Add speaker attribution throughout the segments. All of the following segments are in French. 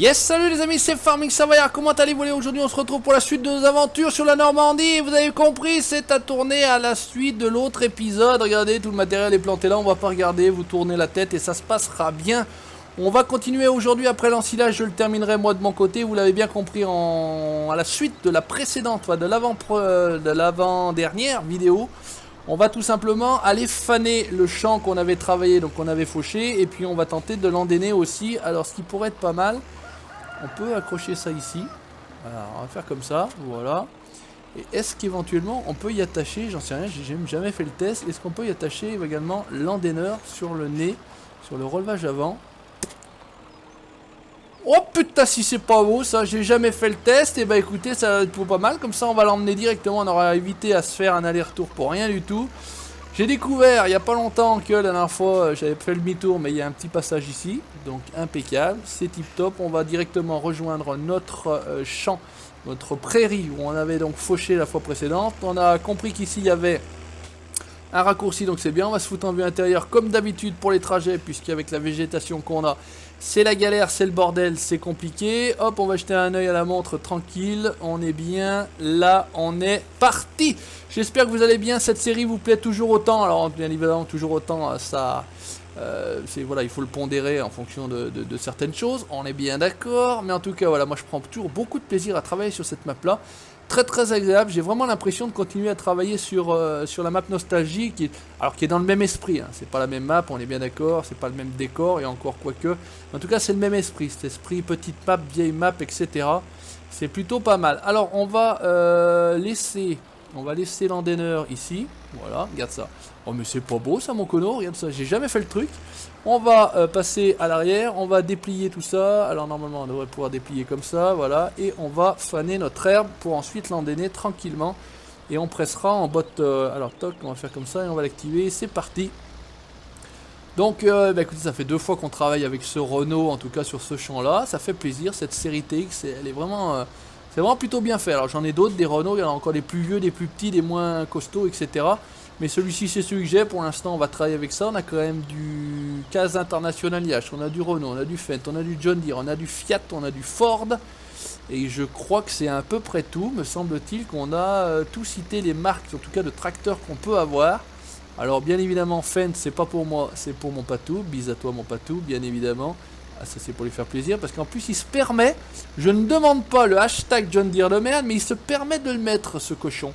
Speaker 1: Yes, salut les amis, c'est Farming Savoyard, comment allez-vous? Aujourd'hui on se retrouve pour la suite de nos aventures sur la Normandie. Vous avez compris, c'est à tourner à la suite de l'autre épisode. Regardez, tout le matériel est planté là, on va pas regarder, vous tournez la tête et ça se passera bien. On va continuer aujourd'hui après l'ensilage, je le terminerai moi de mon côté. Vous l'avez bien compris, à la suite de la précédente, de l'avant-dernière vidéo. On va tout simplement aller faner le champ qu'on avait travaillé, donc qu'on avait fauché. Et puis on va tenter de l'endainer aussi. Alors ce qui pourrait être pas mal, on peut accrocher ça ici. Alors on va faire comme ça, voilà. Et est-ce qu'éventuellement on peut y attacher, j'en sais rien, j'ai jamais fait le test. Est-ce qu'on peut y attacher également l'endaineur sur le nez, sur le relevage avant? Oh putain, si c'est pas beau ça, j'ai jamais fait le test. Et bah écoutez, ça va être pas mal. Comme ça on va l'emmener directement, on aura évité à se faire un aller-retour pour rien du tout. J'ai découvert il n'y a pas longtemps que la dernière fois j'avais fait le demi-tour, mais il y a un petit passage ici, donc impeccable, c'est tip top. On va directement rejoindre notre champ, notre prairie où on avait donc fauché la fois précédente. On a compris qu'ici il y avait un raccourci, donc c'est bien. On va se foutre en vue intérieure comme d'habitude pour les trajets, puisqu'avec la végétation qu'on a, c'est la galère, c'est le bordel, c'est compliqué. Hop, on va jeter un oeil à la montre tranquille. On est bien là, on est parti. J'espère que vous allez bien, cette série vous plaît toujours autant. Alors bien évidemment toujours autant, ça, voilà, il faut le pondérer en fonction de certaines choses. On est bien d'accord, mais en tout cas voilà, moi je prends toujours beaucoup de plaisir à travailler sur cette map là. Très très agréable, j'ai vraiment l'impression de continuer à travailler sur la map Nostalgie qui est dans le même esprit, hein. C'est pas la même map, on est bien d'accord, c'est pas le même décor et encore quoique. En tout cas c'est le même esprit, cet esprit petite map, vieille map, etc. C'est plutôt pas mal. Alors on va laisser l'endaineur ici, voilà, regarde ça. Oh mais c'est pas beau ça mon cono, regarde ça, j'ai jamais fait le truc. On va passer à l'arrière, on va déplier tout ça. Alors normalement on devrait pouvoir déplier comme ça, voilà. Et on va faner notre herbe pour ensuite l'endainer tranquillement. Et on pressera en botte, alors toc, on va faire comme ça et on va l'activer, c'est parti. Donc bah écoutez, ça fait 2 fois qu'on travaille avec ce Renault, en tout cas sur ce champ là. Ça fait plaisir, cette série TX, elle est vraiment... c'est vraiment plutôt bien fait. Alors j'en ai d'autres, des Renault, il y en a encore des plus vieux, des plus petits, des moins costauds, etc. Mais celui-ci c'est celui que j'ai, pour l'instant on va travailler avec ça. On a quand même du CAZ International Yacht, on a du Renault, on a du Fendt, on a du John Deere, on a du Fiat, on a du Ford. Et je crois que c'est à peu près tout, me semble-t-il qu'on a tout cité les marques, en tout cas de tracteurs qu'on peut avoir. Alors bien évidemment Fendt c'est pas pour moi, c'est pour mon patou, bis à toi mon patou, bien évidemment. Ah, ça c'est pour lui faire plaisir, parce qu'en plus il se permet, je ne demande pas le hashtag John Deere de merde, mais il se permet de le mettre ce cochon.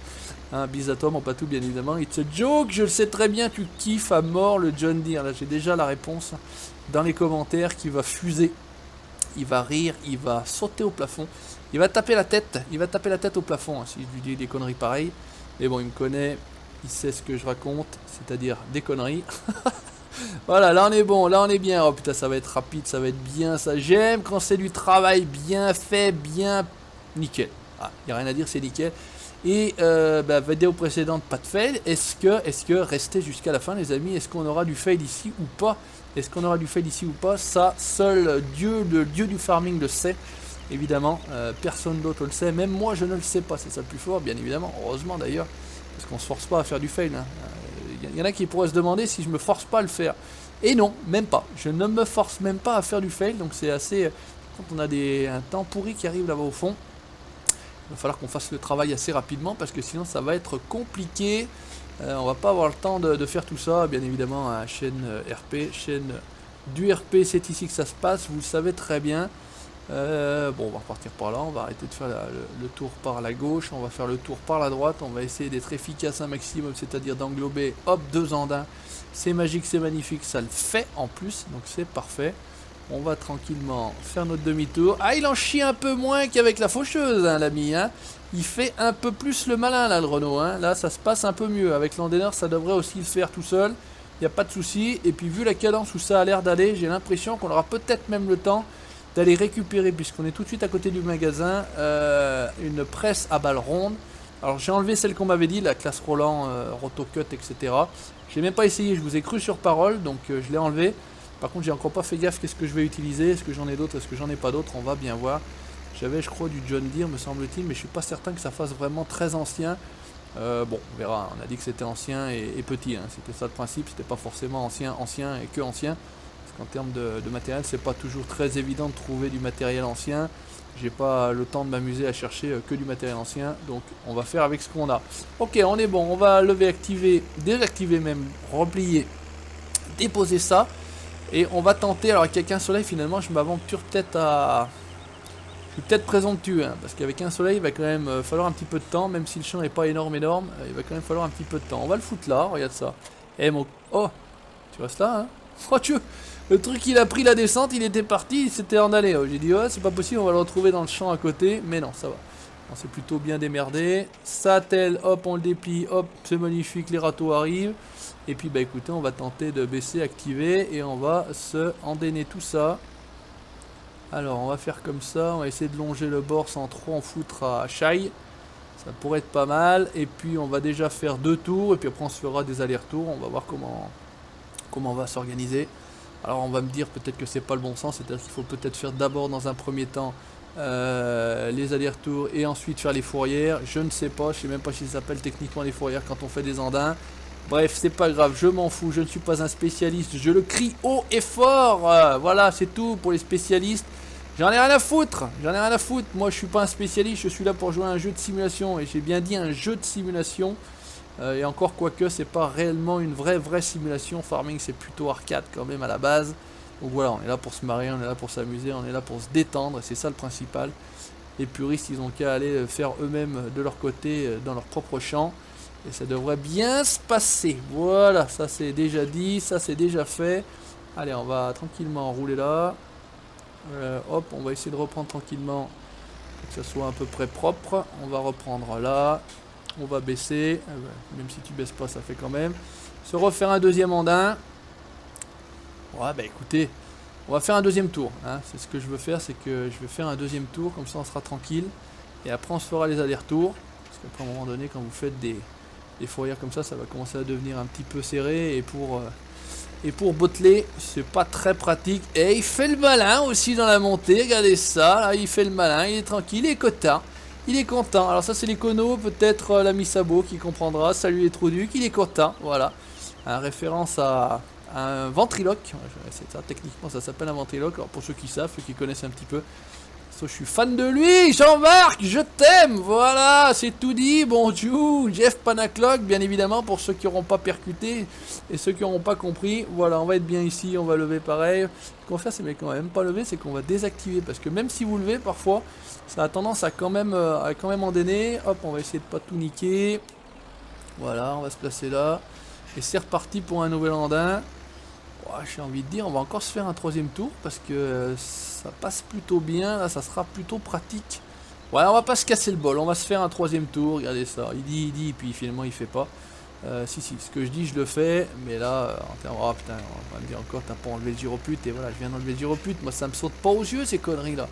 Speaker 1: Hein, bis à toi mon patou bien évidemment, it's a joke, je le sais très bien, tu kiffes à mort le John Deere. Là j'ai déjà la réponse dans les commentaires qui va fuser, il va rire, il va sauter au plafond, il va taper la tête au plafond, hein, si je lui dis des conneries pareilles. Mais bon il me connaît, il sait ce que je raconte, c'est-à-dire des conneries. Voilà, là on est bon, là on est bien. Oh putain, ça va être rapide, ça va être bien, ça. J'aime quand c'est du travail bien fait, bien nickel. Ah, y a rien à dire, c'est nickel. Et vidéo précédente, pas de fail. Est-ce que restez jusqu'à la fin les amis, est-ce qu'on aura du fail ici ou pas? Est-ce qu'on aura du fail ici ou pas? Ça, seul Dieu, le dieu du farming le sait. Évidemment, personne d'autre le sait, même moi je ne le sais pas, c'est ça le plus fort, bien évidemment, heureusement d'ailleurs, parce qu'on se force pas à faire du fail, hein. Il y en a qui pourraient se demander si je me force pas à le faire. Et non, même pas. Je ne me force même pas à faire du fail. Donc c'est assez... Quand on a un temps pourri qui arrive là-bas au fond, il va falloir qu'on fasse le travail assez rapidement, parce que sinon ça va être compliqué. On va pas avoir le temps de faire tout ça. Bien évidemment, à chaîne RP, chaîne du RP, c'est ici que ça se passe. Vous le savez très bien. Bon, on va repartir par là, on va arrêter de faire le tour par la gauche, on va faire le tour par la droite, on va essayer d'être efficace un maximum, c'est-à-dire d'englober, hop, 2 andins, c'est magique, c'est magnifique, ça le fait en plus, donc c'est parfait. On va tranquillement faire notre demi-tour. Ah, il en chie un peu moins qu'avec la faucheuse, hein, l'ami, hein. Il fait un peu plus le malin, là, le Renault, hein. Là, ça se passe un peu mieux, avec l'endaineur, ça devrait aussi le faire tout seul, il n'y a pas de souci. Et puis, vu la cadence où ça a l'air d'aller, j'ai l'impression qu'on aura peut-être même le temps d'aller récupérer, puisqu'on est tout de suite à côté du magasin, une presse à balles rondes. Alors j'ai enlevé celle qu'on m'avait dit, la classe Roland, Rotocut, etc. J'ai même pas essayé, je vous ai cru sur parole, donc je l'ai enlevé. Par contre j'ai encore pas fait gaffe, qu'est-ce que je vais utiliser, est-ce que j'en ai d'autres, est-ce que j'en ai pas d'autres, on va bien voir. J'avais je crois du John Deere me semble-t-il, mais je suis pas certain que ça fasse vraiment très ancien. Bon, on verra, on a dit que c'était ancien et petit, hein. C'était ça le principe, c'était pas forcément ancien et que ancien. qu'en termes de matériel, c'est pas toujours très évident de trouver du matériel ancien. J'ai pas le temps de m'amuser à chercher que du matériel ancien, donc on va faire avec ce qu'on a. Ok, on est bon, on va lever, activer, désactiver même, replier, déposer ça. Et on va tenter, alors avec un soleil finalement je m'aventure peut-être à... Je suis peut-être présomptueux, hein, parce qu'avec un soleil il va quand même falloir un petit peu de temps, même si le champ n'est pas énorme, il va quand même falloir un petit peu de temps. On va le foutre là, regarde ça. Eh mon... Oh, tu restes là, hein. Oh tu... Le truc il a pris la descente, il était parti, il s'était en allé. Oh, j'ai dit ouais c'est pas possible, on va le retrouver dans le champ à côté, mais non ça va. On s'est plutôt bien démerdé. Ça tel, hop on le déplie, hop c'est magnifique, les râteaux arrivent. Et puis bah écoutez, on va tenter de baisser, activer et on va se endainer tout ça. Alors on va faire comme ça, on va essayer de longer le bord sans trop en foutre à chaille. Ça pourrait être pas mal. Et puis on va déjà faire 2 tours et puis après on se fera des allers-retours. On va voir comment on va s'organiser. Alors on va me dire peut-être que c'est pas le bon sens, c'est-à-dire qu'il faut peut-être faire d'abord dans un premier temps les allers-retours et ensuite faire les fourrières. Je ne sais pas, je sais même pas si ça s'appelle techniquement les fourrières quand on fait des andins. Bref, c'est pas grave, je m'en fous, je ne suis pas un spécialiste, je le crie haut et fort. Voilà, c'est tout pour les spécialistes. J'en ai rien à foutre, Moi, je suis pas un spécialiste, je suis là pour jouer à un jeu de simulation. Et j'ai bien dit un jeu de simulation. Et encore, quoique, c'est pas réellement une vraie simulation. Farming, c'est plutôt arcade quand même à la base. Donc voilà, on est là pour se marrer, on est là pour s'amuser, on est là pour se détendre. Et c'est ça le principal. Les puristes, ils ont qu'à aller faire eux-mêmes de leur côté, dans leur propre champ. Et ça devrait bien se passer. Voilà, ça c'est déjà dit, ça c'est déjà fait. Allez, on va tranquillement rouler là. Hop, on va essayer de reprendre tranquillement. Pour que ça soit à peu près propre. On va reprendre là. On va baisser. Même si tu baisses pas, ça fait quand même. Se refaire un deuxième andin. Ouais, bah écoutez, on va faire un deuxième tour. Hein. C'est ce que je veux faire, c'est que je vais faire un deuxième tour. Comme ça, on sera tranquille. Et après, on se fera les allers-retours. Parce qu'après, à un moment donné, quand vous faites des fourrières comme ça va commencer à devenir un petit peu serré. Et pour botteler, c'est pas très pratique. Et il fait le malin aussi dans la montée. Regardez ça, là, il fait le malin, il est tranquille, il est content. Il est content. Alors ça c'est l'écono, peut-être l'ami Sabot qui comprendra. Salut les Trouducs, il est content. Voilà. Un référence à un ventriloque. C'est ça, techniquement ça s'appelle un ventriloque. Alors pour ceux qui savent, ceux qui connaissent un petit peu. Je suis fan de lui, Jean-Marc, je t'aime, voilà, c'est tout dit, bonjour, Jeff Panaclock, bien évidemment, pour ceux qui n'auront pas percuté et ceux qui n'auront pas compris, voilà, on va être bien ici, on va lever pareil. Ce qu'on va faire, c'est quand même pas lever, c'est qu'on va désactiver, parce que même si vous levez, parfois, ça a tendance à quand même endainer. Hop, on va essayer de pas tout niquer, voilà, on va se placer là, et c'est reparti pour un nouvel andin. J'ai envie de dire, on va encore se faire un troisième tour parce que ça passe plutôt bien. Là, ça sera plutôt pratique. Ouais, on va pas se casser le bol. On va se faire un troisième tour. Regardez ça. Il dit, puis finalement il fait pas. Si, ce que je dis, je le fais. Mais là, oh putain, on va me dire encore, t'as pas enlevé le gyropute. Et voilà, je viens d'enlever le gyropute. Moi, ça me saute pas aux yeux ces conneries là.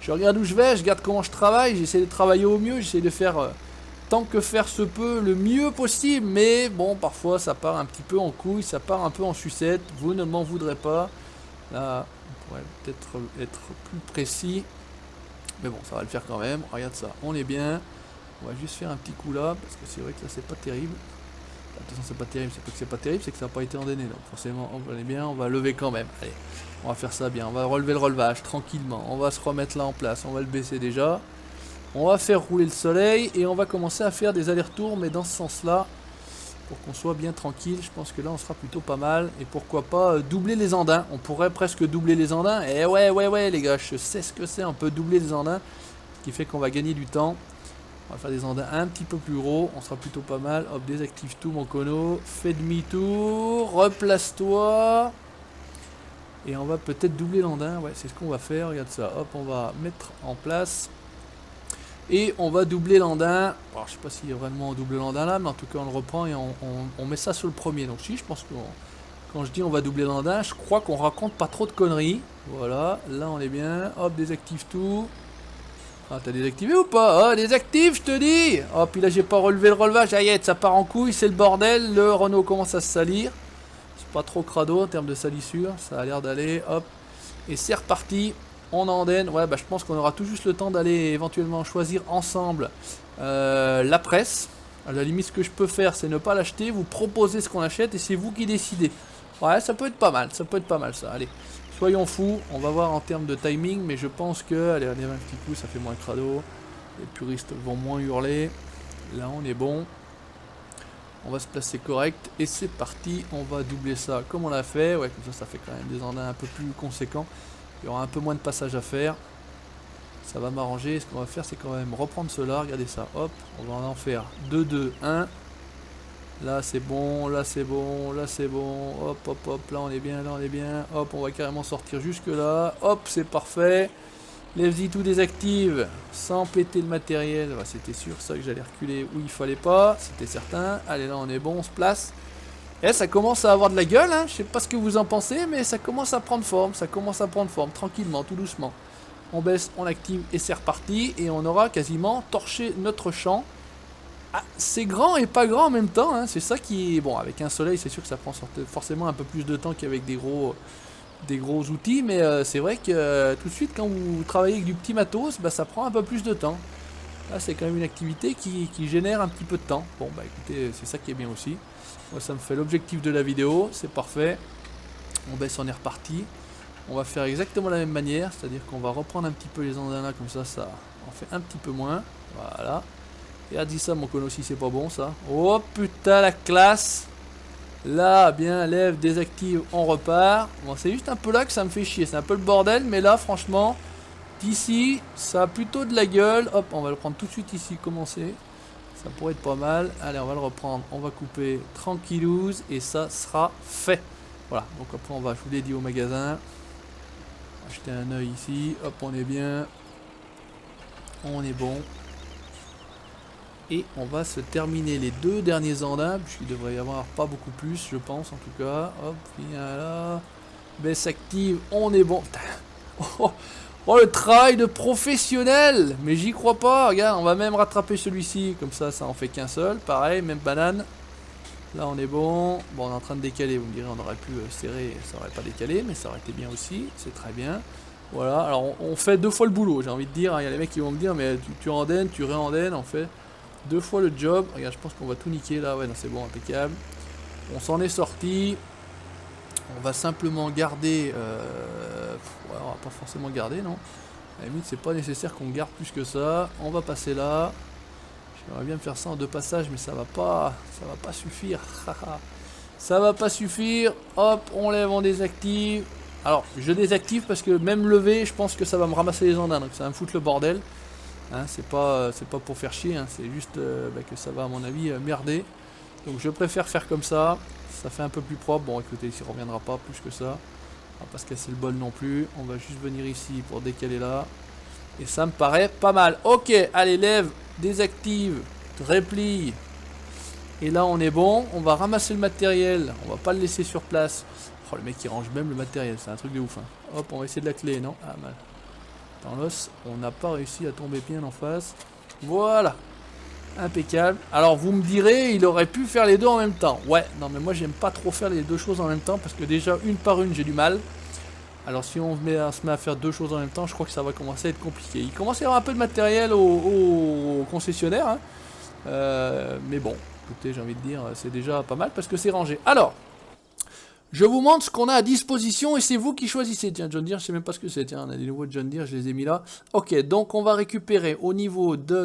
Speaker 1: Je regarde où je vais, je regarde comment je travaille. J'essaie de travailler au mieux. J'essaie de faire. Tant que faire se peut le mieux possible, mais bon, parfois ça part un petit peu en couille, ça part un peu en sucette, vous ne m'en voudrez pas. Là, on pourrait peut-être être plus précis, mais bon, ça va le faire quand même. Regarde ça, on est bien. On va juste faire un petit coup là, parce que c'est vrai que là c'est pas terrible. De toute façon, c'est pas terrible, c'est pas que c'est pas terrible, c'est que ça n'a pas été endainé. Donc forcément, on est bien, on va lever quand même. Allez, on va faire ça bien, on va relever le relevage tranquillement, on va se remettre là en place, on va le baisser déjà. On va faire rouler le soleil et on va commencer à faire des allers-retours, mais dans ce sens-là, pour qu'on soit bien tranquille. Je pense que là, on sera plutôt pas mal. Et pourquoi pas doubler les andins. On pourrait presque doubler les andins. Et ouais, les gars, je sais ce que c'est. On peut doubler les andins, ce qui fait qu'on va gagner du temps. On va faire des andins un petit peu plus gros. On sera plutôt pas mal. Hop, désactive tout, mon cono. Fais demi-tour. Replace-toi. Et on va peut-être doubler l'andin. Ouais, c'est ce qu'on va faire. Regarde ça. Hop, on va mettre en place. Et on va doubler l'andin. Alors je sais pas s'il y a vraiment double l'andin là, mais en tout cas on le reprend et on met ça sur le premier. Donc si, je pense que quand je dis on va doubler l'andin, je crois qu'on raconte pas trop de conneries. Voilà, là on est bien. Hop, désactive tout. Ah, t'as désactivé ou pas? Ah, désactive, je te dis. Oh, puis là j'ai pas relevé le relevage. Aïe, ça part en couille, c'est le bordel. Le Renault commence à se salir. C'est pas trop crado en termes de salissure. Ça a l'air d'aller. Hop. Et c'est reparti. On endaine. Ouais, bah je pense qu'on aura tout juste le temps d'aller éventuellement choisir ensemble la presse. À la limite, ce que je peux faire, c'est ne pas l'acheter, vous proposer ce qu'on achète et c'est vous qui décidez. Ouais, ça peut être pas mal, ça peut être pas mal ça. Allez, soyons fous, on va voir en termes de timing, mais je pense que, allez, on est un petit coup, ça fait moins crado. Les puristes vont moins hurler. Là, on est bon. On va se placer correct et c'est parti. On va doubler ça comme on l'a fait. Ouais, comme ça fait quand même des andins un peu plus conséquents. Il y aura un peu moins de passage à faire. Ça va m'arranger. Ce qu'on va faire, c'est quand même reprendre cela. Regardez ça. Hop, on va en faire 2, 2, 1. Là, c'est bon. Là, c'est bon. Là, c'est bon. Hop, hop, hop. Là, on est bien. Là, on est bien. Hop, on va carrément sortir jusque là. Hop, c'est parfait. Lève-y tout désactive sans péter le matériel. Ouais, c'était sûr ça que j'allais reculer où il fallait pas. C'était certain. Allez, là, on est bon. On se place. Et ça commence à avoir de la gueule, hein. Je sais pas ce que vous en pensez, mais ça commence à prendre forme. Ça commence à prendre forme, tranquillement, tout doucement. On baisse, on active et c'est reparti. Et on aura quasiment torché notre champ. Ah, c'est grand et pas grand en même temps, hein. C'est ça qui est... Bon, avec un soleil, c'est sûr que ça prend forcément un peu plus de temps qu'avec des gros outils. Mais c'est vrai que tout de suite, quand vous travaillez avec du petit matos, bah, ça prend un peu plus de temps. Là, c'est quand même une activité qui génère un petit peu de temps. Bon, bah écoutez, c'est ça qui est bien aussi. Moi, ça me fait l'objectif de la vidéo, c'est parfait. On baisse, on est reparti. On va faire exactement la même manière, c'est-à-dire qu'on va reprendre un petit peu les andanas, comme ça en fait un petit peu moins. Voilà. Et dit ça, mon cono, si c'est pas bon ça. Oh putain, la classe! Là, bien, lève, désactive, on repart. Bon, c'est juste un peu là que ça me fait chier, c'est un peu le bordel, mais là, franchement, d'ici, ça a plutôt de la gueule. Hop, on va le prendre tout de suite ici, commencer. Ça pourrait être pas mal. Allez, on va le reprendre. On va couper tranquillouse et ça sera fait. Voilà. Donc après, on va, je vous l'ai dit, au magasin. Acheter un œil ici. Hop, on est bien. On est bon. Et on va se terminer les 2 derniers andins, puisqu'il devrait y avoir pas beaucoup plus, je pense, en tout cas. Hop, viens là. Baisse active. On est bon. Oh, oh, le travail de professionnel! Mais j'y crois pas, regarde, on va même rattraper celui-ci, comme ça en fait qu'un seul, pareil, même banane. Là on est bon, bon on est en train de décaler, vous me direz on aurait pu serrer, ça aurait pas décalé, mais ça aurait été bien aussi, c'est très bien. Voilà, alors on fait 2 fois le boulot, j'ai envie de dire, il y a les mecs qui vont me dire, mais tu endaines, tu réendaines, on fait 2 fois le job. Regarde, je pense qu'on va tout niquer là, ouais non c'est bon, impeccable. On s'en est sorti. On va simplement garder... ouais, on va pas forcément garder, non. À la limite, c'est pas nécessaire qu'on garde plus que ça. On va passer là. J'aimerais bien faire ça en 2 passages, mais ça va pas suffire. Ça va pas suffire. Hop, on lève, on désactive. Alors, je désactive parce que même lever, je pense que ça va me ramasser les andins. Donc ça va me foutre le bordel. Hein, c'est pas pour faire chier, hein, c'est juste que ça va, à mon avis, merder. Donc je préfère faire comme ça. Ça fait un peu plus propre. Bon, écoutez, il ne reviendra pas plus que ça. On va pas se casser le bol non plus. On va juste venir ici pour décaler là. Et ça me paraît pas mal. Ok, allez, lève, désactive, replie. Et là, on est bon. On va ramasser le matériel. On va pas le laisser sur place. Oh, le mec, il range même le matériel. C'est un truc de ouf. Hein. Hop, on va essayer de la clé, non? Ah, mal. Dans l'os, on n'a pas réussi à tomber bien en face. Voilà. Impeccable. Alors vous me direz, il aurait pu faire les 2 en même temps. Ouais, non mais moi j'aime pas trop faire les 2 choses en même temps parce que déjà une par une j'ai du mal. Alors si on se met à faire 2 choses en même temps, je crois que ça va commencer à être compliqué. Il commence à y avoir un peu de matériel au concessionnaire. Hein. Mais bon, écoutez, j'ai envie de dire, c'est déjà pas mal parce que c'est rangé. Alors, je vous montre ce qu'on a à disposition et c'est vous qui choisissez. Tiens, John Deere, je sais même pas ce que c'est. Tiens, on a des nouveaux John Deere, je les ai mis là. Ok, donc on va récupérer au niveau des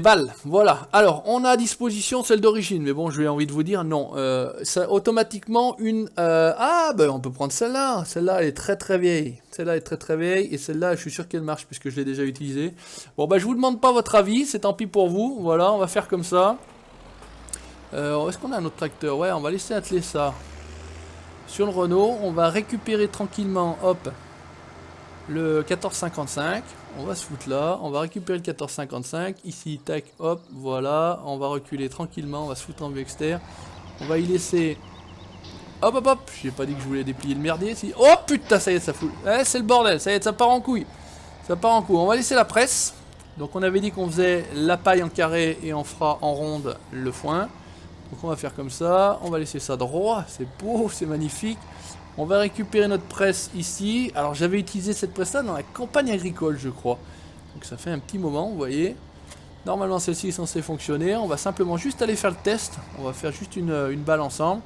Speaker 1: balles. Voilà. Alors, on a à disposition celle d'origine, mais bon, j'ai envie de vous dire non. Ça automatiquement une. Ah, ben on peut prendre celle-là. Celle-là, elle est très très vieille. Celle-là est très très vieille et celle-là, je suis sûr qu'elle marche puisque je l'ai déjà utilisée. Bon, bah, je vous demande pas votre avis, c'est tant pis pour vous. Voilà, on va faire comme ça. Est-ce qu'on a un autre tracteur? Ouais, on va laisser atteler ça. Sur le Renault, on va récupérer tranquillement, hop, le 1455. On va se foutre là. On va récupérer le 1455. Ici, tac, hop, voilà. On va reculer tranquillement. On va se foutre en vue externe. On va y laisser... Hop, hop, hop. J'ai pas dit que je voulais déplier le merdier. Si... Oh putain, ça y est, ça fout. Eh, c'est le bordel. Ça y est, ça part en couille. Ça part en couille. On va laisser la presse. Donc on avait dit qu'on faisait la paille en carré et on fera en ronde le foin. Donc on va faire comme ça, on va laisser ça droit, c'est beau, c'est magnifique. On va récupérer notre presse ici. Alors j'avais utilisé cette presse là dans la campagne agricole je crois. Donc ça fait un petit moment, vous voyez. Normalement celle-ci est censée fonctionner. On va simplement juste aller faire le test. On va faire juste une balle ensemble.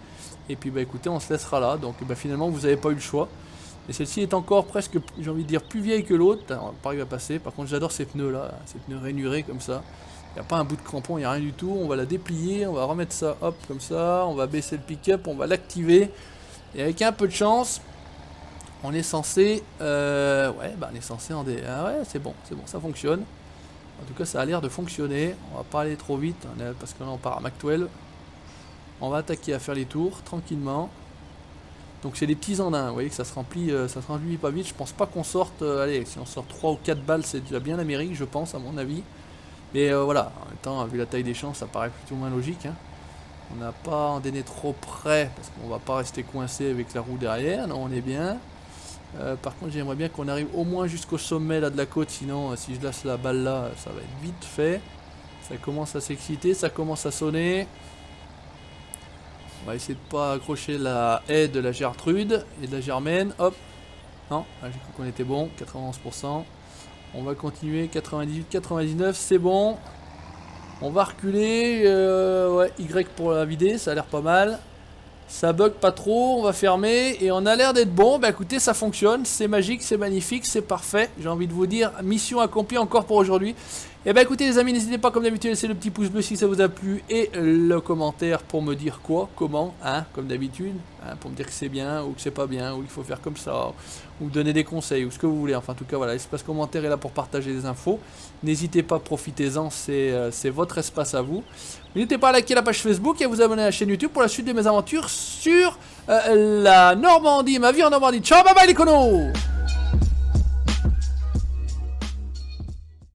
Speaker 1: Et puis bah écoutez, on se laissera là. Donc bah, finalement vous n'avez pas eu le choix. Et celle-ci est encore presque, j'ai envie de dire, plus vieille que l'autre. Pareil va passer. Par contre j'adore ces pneus là. Ces pneus rainurés comme ça. Il n'y a pas un bout de crampon, il n'y a rien du tout. On va la déplier. On va remettre ça hop comme ça. On va baisser le pick-up. On va l'activer. Et avec un peu de chance, on est censé... ouais, bah on est censé en dé... Ah ouais, c'est bon, ça fonctionne. En tout cas, ça a l'air de fonctionner. On va pas aller trop vite, parce que là, on part à Mach 12. On va attaquer à faire les tours, tranquillement. Donc c'est des petits andins, vous voyez que ça se remplit pas vite. Je pense pas qu'on sorte... allez, si on sort 3 ou 4 balles, c'est déjà bien l'Amérique, je pense, à mon avis. Mais voilà, en même temps, vu la taille des champs, ça paraît plutôt moins logique, hein. On n'a pas endainé trop près parce qu'on va pas rester coincé avec la roue derrière. Non, on est bien. Par contre, j'aimerais bien qu'on arrive au moins jusqu'au sommet là de la côte. Sinon, si je laisse la balle là, ça va être vite fait. Ça commence à s'exciter, ça commence à sonner. On va essayer de pas accrocher la haie de la Gertrude et de la Germaine. Hop. Non, j'ai cru qu'on était bon. 91%. On va continuer. 98, 99, c'est bon. On va reculer, ouais, Y pour la vider, ça a l'air pas mal. Ça bug pas trop, on va fermer et on a l'air d'être bon. Bah écoutez, ça fonctionne, c'est magique, c'est magnifique, c'est parfait. J'ai envie de vous dire, mission accomplie encore pour aujourd'hui. Et bah écoutez les amis, n'hésitez pas comme d'habitude à laisser le petit pouce bleu si ça vous a plu et le commentaire pour me dire quoi, comment, hein, comme d'habitude, hein, pour me dire que c'est bien ou que c'est pas bien ou qu'il faut faire comme ça ou donner des conseils ou ce que vous voulez. Enfin en tout cas voilà, l'espace commentaire est là pour partager des infos. N'hésitez pas, profitez-en, c'est votre espace à vous. N'hésitez pas à liker la page Facebook et à vous abonner à la chaîne YouTube pour la suite de mes aventures sur la Normandie, ma vie en Normandie. Ciao, bye bye les connos!